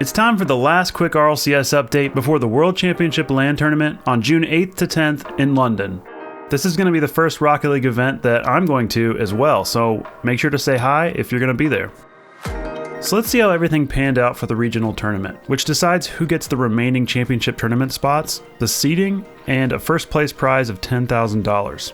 It's time for the last quick RLCS update before the World Championship LAN tournament on June 8th to 10th in London. This is going to be the first Rocket League event that I'm going to as well, so make sure to say hi if you're going to be there. So let's see how everything panned out for the regional tournament, which decides who gets the remaining championship tournament spots, the seeding, and a first place prize of $10,000.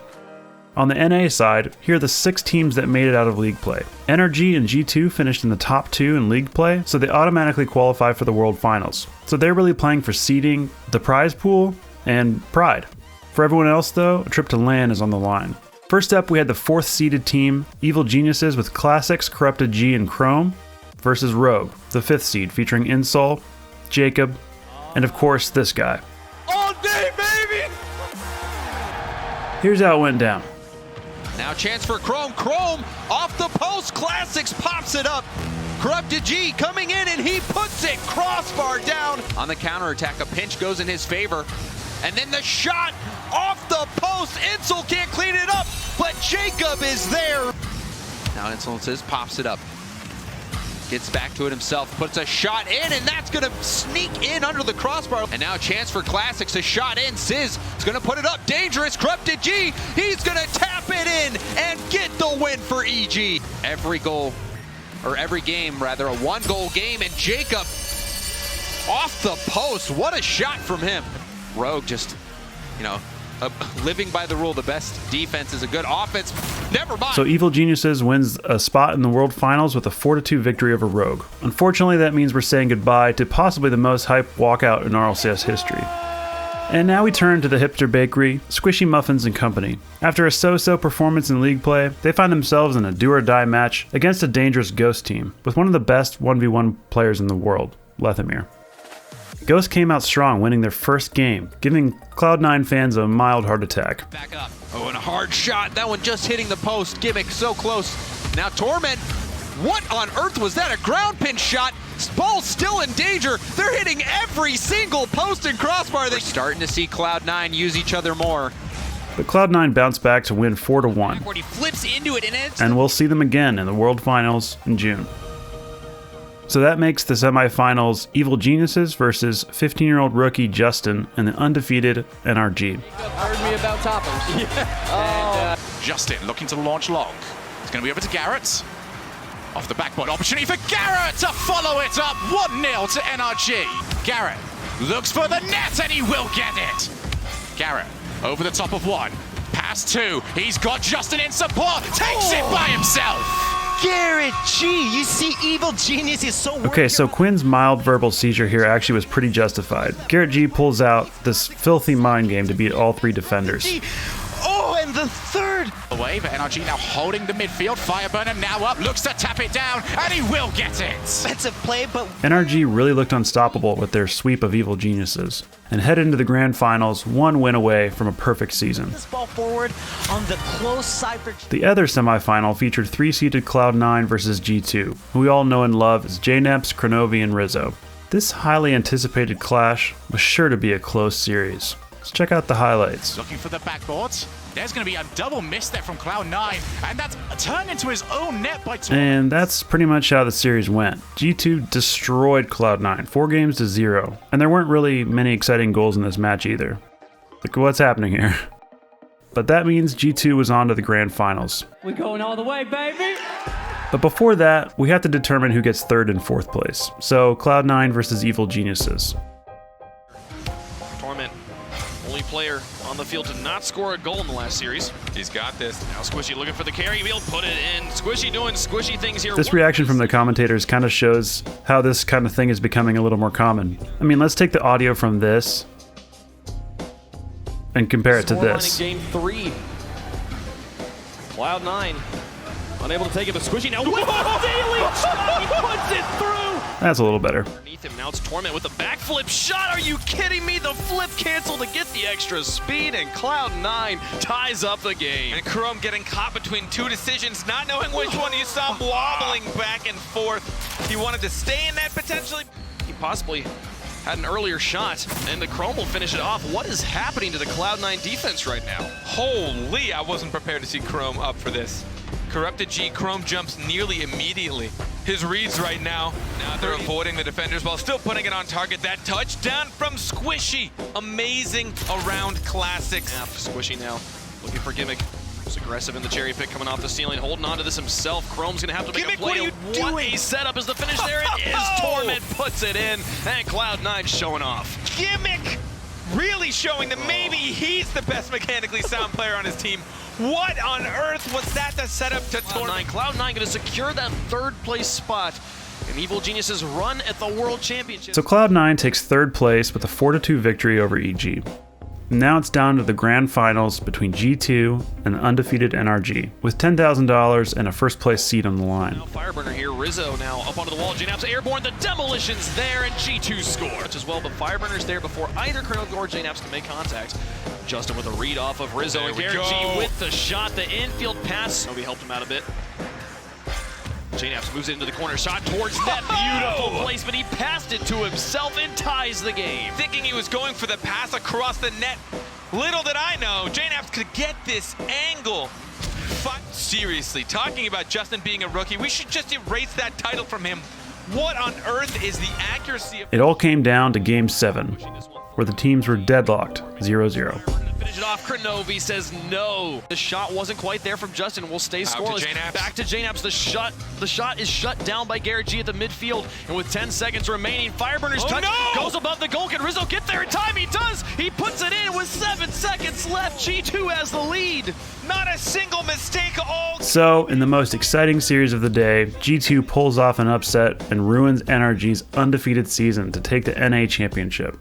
On the NA side, here are the 6 teams that made it out of league play. NRG and G2 finished in the top 2 in league play, so they automatically qualify for the World Finals. So they're really playing for seeding, the prize pool, and pride. For everyone else though, a trip to LAN is on the line. First up, we had the 4th seeded team, Evil Geniuses with Classics, Corrupted G, and Chrome, versus Rogue, the 5th seed, featuring Insol, Jacob, and of course this guy. All day, baby! Here's how it went down. Now chance for Chrome. Chrome off the post. Classics pops it up. Corrupted G coming in and he puts it crossbar down. On the counterattack, a pinch goes in his favor. And then the shot off the post. Insol can't clean it up, but Jacob is there. Now Insol says pops it up. Gets back to it himself, puts a shot in, and that's gonna sneak in under the crossbar. And now a chance for Classics, a shot in. Sizz is gonna put it up, dangerous, Corrupted G. He's gonna tap it in and get the win for EG. Every goal, or every game rather, a 1-goal game, and Jacob off the post. What a shot from him. Rogue just, living by the rule, the best defense is a good offense. Never mind. So Evil Geniuses wins a spot in the World Finals with a 4-2 victory over Rogue. Unfortunately, that means we're saying goodbye to possibly the most hyped walkout in RLCS history. And now we turn to the hipster bakery, Squishy Muffins and Company. After a so-so performance in league play, they find themselves in a do-or-die match against a dangerous Ghost team with one of the best 1v1 players in the world, Lethamyr. Ghost came out strong, winning their first game, giving Cloud9 fans a mild heart attack. Back up. Oh, and a hard shot. That one just hitting the post. Gimmick so close. Now Torment. What on earth was that? A ground pin shot. Ball's still in danger. They're hitting every single post and crossbar. They're starting to see Cloud9 use each other more. But Cloud9 bounced back to win 4-1. He flips into it and we'll see them again in the World Finals in June. So that makes the semifinals Evil Geniuses versus 15-year-old rookie Justin and the undefeated NRG. Heard me about toppers. Yeah. Justin looking to launch long. It's going to be over to Garrett. Off the backboard, opportunity for Garrett to follow it up. 1-0 to NRG. Garrett looks for the net and he will get it. Garrett over the top of 1. Pass 2. He's got Justin in support. Takes it by himself. Garrett G, you see Evil Genius is so Okay, so Quinn's mild verbal seizure here actually was pretty justified. Garrett G pulls out this filthy mind game to beat all 3 defenders. Oh, and the third! Away, but NRG now holding the midfield. Fireburner now up, looks to tap it down, and he will get it. Defensive play, but NRG really looked unstoppable with their sweep of Evil Geniuses and head into the grand finals 1 win away from a perfect season. this ball forward on the close side for The other semifinal featured 3-seeded Cloud9 versus G2, who we all know and love as JNeps, Kronovi, and Rizzo. This highly anticipated clash was sure to be a close series. Let's check out the highlights. Looking for the backboards. There's going to be a double miss there from Cloud9, and that's turned into his own net by 2. And that's pretty much how the series went. G2 destroyed Cloud9, 4-0, and there weren't really many exciting goals in this match either. Look what's happening here. But that means G2 was on to the grand finals. We're going all the way, baby! But before that, we have to determine who gets 3rd and 4th place. So Cloud9 versus Evil Geniuses. Torment, only player on the field to not score a goal in the last series. He's got this. Now Squishy looking for the carry. He'll put it in. Squishy doing squishy things here. This reaction from the commentators kind of shows how this kind of thing is becoming a little more common. I mean, let's take the audio from this and compare it to this. Game 3. Cloud9 unable to take it, but Squishy now with a daily shot. He puts it through. That's a little better. Underneath him, now it's Torment with the backflip shot. Are you kidding me? The flip cancel to get the extra speed, and Cloud9 ties up the game. And Chrome getting caught between 2 decisions, not knowing which one. You saw him wobbling back and forth. He wanted to stay in that potentially. He possibly had an earlier shot, and the Chrome will finish it off. What is happening to the Cloud9 defense right now? Holy, I wasn't prepared to see Chrome up for this. Corrupted G, Chrome jumps nearly immediately. his reads right now. Now they're avoiding the defenders while still putting it on target. That touchdown from Squishy. Amazing around classics. Squishy now, looking for Gimmick. He's aggressive in the cherry pick coming off the ceiling, holding on to this himself. Chrome's gonna have to make Gimmick, a play. what are you doing? A setup is the finish there. It is. Torment puts it in, and Cloud9 showing off. Gimmick really showing that maybe he's the best mechanically sound player on his team. What on earth was that to set up to Torment? Cloud9 gonna secure that third place spot. And Evil Genius's run at the World Championship. So Cloud9 takes third place with a 4-2 victory over EG. Now it's down to the grand finals between G2 and undefeated NRG, with $10,000 and a first place seat on the line. Now Fireburner here, Rizzo now up onto the wall. JNAP's airborne, the demolition's there, and G2 scores as well, but Fireburner's there before either Colonel or JNAP's can make contact. Justin with a read off of Rizzo, and Garrett G with the shot, the infield pass. Nobody helped him out a bit. JNAP's moves it into the corner, shot towards net, beautiful placement. He passed it to himself and ties the game. Thinking he was going for the pass across the net. Little did I know, JNAP's could get this angle. Seriously, talking about Justin being a rookie, we should just erase that title from him. What on earth is the accuracy of... It all came down to Game 7, where the teams were deadlocked, 0-0. Finish it off, Krenovi says no. The shot wasn't quite there from Justin. Will stay scoreless. Back to JNAP's. The shot is shut down by Garrett G at the midfield. And with 10 seconds remaining, Fireburner's touch goes above the goal. Can Rizzo get there in time? He does. He puts it in with 7 seconds left. G2 has the lead. Not a single mistake all. So, in the most exciting series of the day, G2 pulls off an upset and ruins NRG's undefeated season to take the NA Championship.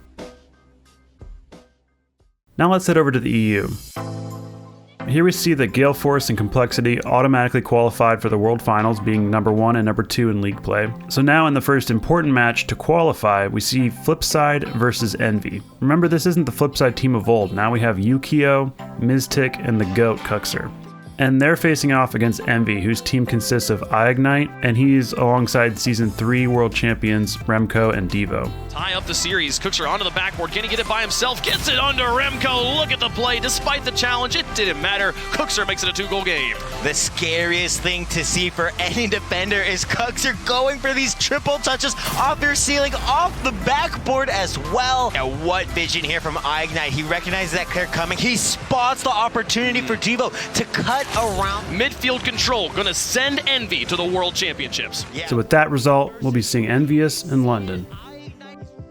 Now let's head over to the EU. Here we see that Gale Force and Complexity automatically qualified for the World Finals, being number 1 and number 2 in league play. So now in the first important match to qualify, we see Flipside versus Envy. Remember, this isn't the Flipside team of old. Now we have Yukio, Miztic, and the GOAT Cuxer. And they're facing off against Envy, whose team consists of iignite, and he's alongside Season 3 World Champions Remco and Devo. Tie up the series. Kuxer onto the backboard. Can he get it by himself? Gets it under Remco. Look at the play. Despite the challenge, it didn't matter. Kuxer makes it a 2-goal game. The scariest thing to see for any defender is Kuxer going for these triple touches off their ceiling, off the backboard as well. And what vision here from iignite. He recognizes that clear coming. He spots the opportunity for Devo to cut around. Midfield control. Gonna send Envy to the World Championships. Yeah. So with that result, we'll be seeing Envious in London.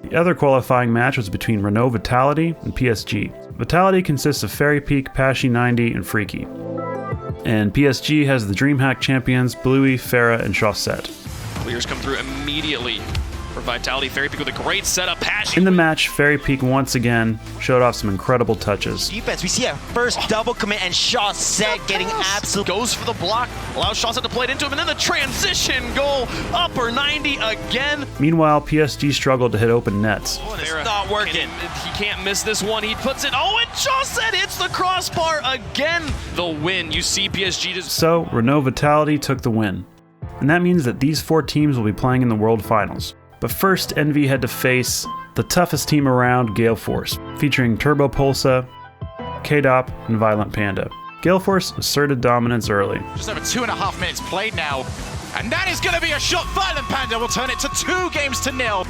The other qualifying match was between RENAULT Vitality and PSG. Vitality consists of Fairy Peak, Pashy 90, and Freaky. And PSG has the DreamHack champions Bluey, Farah, and Chaussette. Clears come through immediately for Vitality. Fairy Peak with a great setup. Pashy. In the match, Fairy Peak once again showed off some incredible touches. Defense, we see a first double commit and Chaussette getting absolutely... Goes for the block, allows Chaussette to play it into him, and then the transition goal, upper 90 again. Meanwhile, PSG struggled to hit open nets. It's not working. He can't miss this one. He puts it, and Chaussette hits the crossbar again. The win, you see PSG just... So, RENAULT Vitality took the win. And that means that these 4 teams will be playing in the World Finals. But first, Envy had to face the toughest team around, Gale Force, featuring Turbo Pulsa, K-Dop, and Violent Panda. Gale Force asserted dominance early. Just over 2.5 minutes played now, and that is going to be a shot. Violent Panda will turn it to 2-0.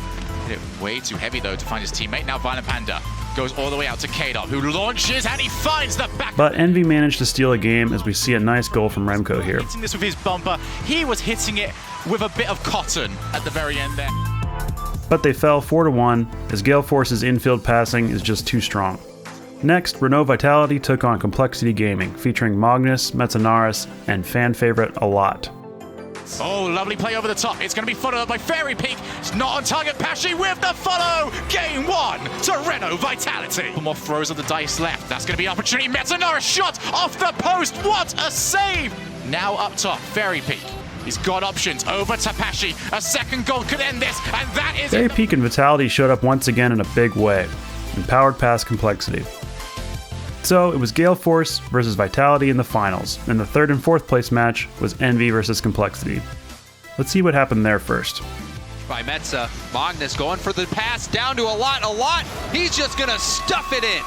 Hit it way too heavy though to find his teammate. Now Violent Panda goes all the way out to K-Dop, who launches and he finds the back. But Envy managed to steal a game as we see a nice goal from Remco here. Hitting this with his bumper, he was hitting it with a bit of cotton at the very end there. But they fell 4-1 as Gale Force's infield passing is just too strong. Next, RENAULT Vitality took on Complexity Gaming, featuring Magnus, Metanaris, and fan favorite Alot. Oh, lovely play over the top. It's going to be followed up by Fairy Peak. It's not on target. Pashy with the follow. Game 1 to RENAULT Vitality. One more throws of the dice left. That's going to be opportunity. Metanaris shot off the post. What a save. Now up top, Fairy Peak. He's got options over to Pashy. A second goal could end this, and that is... Fairy Peak and Vitality showed up once again in a big way, and powered past Complexity. So it was Gale Force versus Vitality in the finals, and the 3rd and 4th place match was Envy versus Complexity. Let's see what happened there first. By Metza, Magnus going for the pass down to Alot. He's just gonna stuff it in.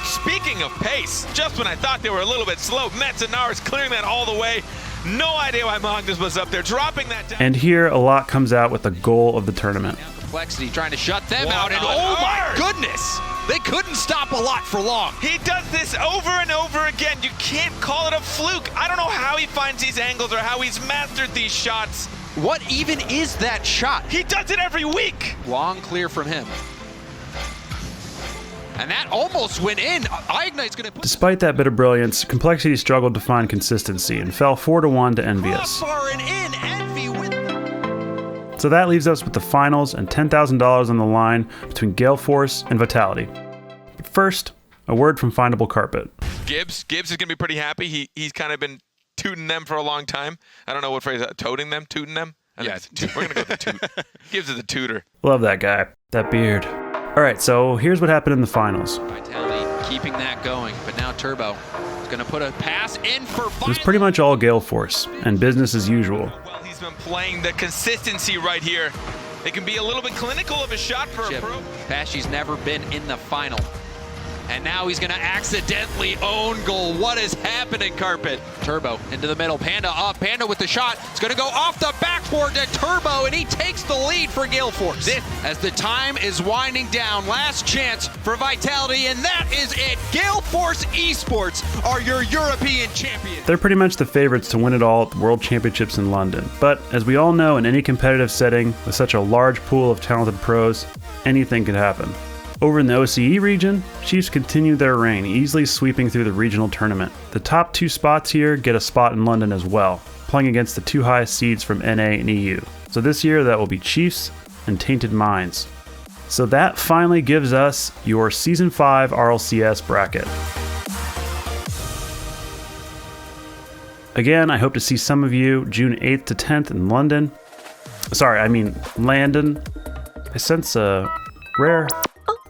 Speaking of pace, just when I thought they were a little bit slow, Metanaris clearing that all the way. No idea why Magnus was up there, dropping that down. And here, a lot comes out with the goal of the tournament. Complexity trying to shut them What out, and on oh my earth? goodness! They couldn't stop a lot for long. He does this over and over again. You can't call it a fluke. I don't know how he finds these angles or how he's mastered these shots. What even is that shot? He does it every week. Long clear from him. And that almost went in. Ignite's gonna put Despite that bit of brilliance, Complexity struggled to find consistency and fell 4-1 to Envious. crossbar and in. Envy with So that leaves us with the finals and $10,000 on the line between Gale Force and Vitality. But first, a word from Findable Carpet. Gibbs is gonna be pretty happy. He's kind of been tooting them for a long time. I don't know what phrase. Toting them, tooting them. Yeah, we're gonna go with the toot. Gibbs is a tutor. Love that guy. That beard. All right, so here's what happened in the finals. Vitality keeping that going, but now Turbo is gonna put a pass in for It was pretty much all Gale Force and business as usual. Well, he's been playing the consistency right here. It can be a little bit clinical of a shot for a pro. Bashy's never been in the final. And now he's gonna accidentally own goal. What is happening, Carpet? Turbo into the middle, Panda up, Panda with the shot. It's gonna go off the backboard to Turbo, and he takes the lead for Gale Force. As the time is winding down, last chance for Vitality, and that is it. Gale Force Esports are your European champions. They're pretty much the favorites to win it all at the World Championships in London. But as we all know, in any competitive setting, with such a large pool of talented pros, anything could happen. Over in the OCE region, Chiefs continue their reign, easily sweeping through the regional tournament. The top 2 spots here get a spot in London as well, playing against the 2 highest seeds from NA and EU. So this year that will be Chiefs and Tainted Minds. So that finally gives us your Season 5 RLCS bracket. Again, I hope to see some of you June 8th to 10th in London. Sorry, I mean Landon. I sense a rare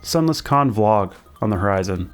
Sunless Con vlog on the horizon.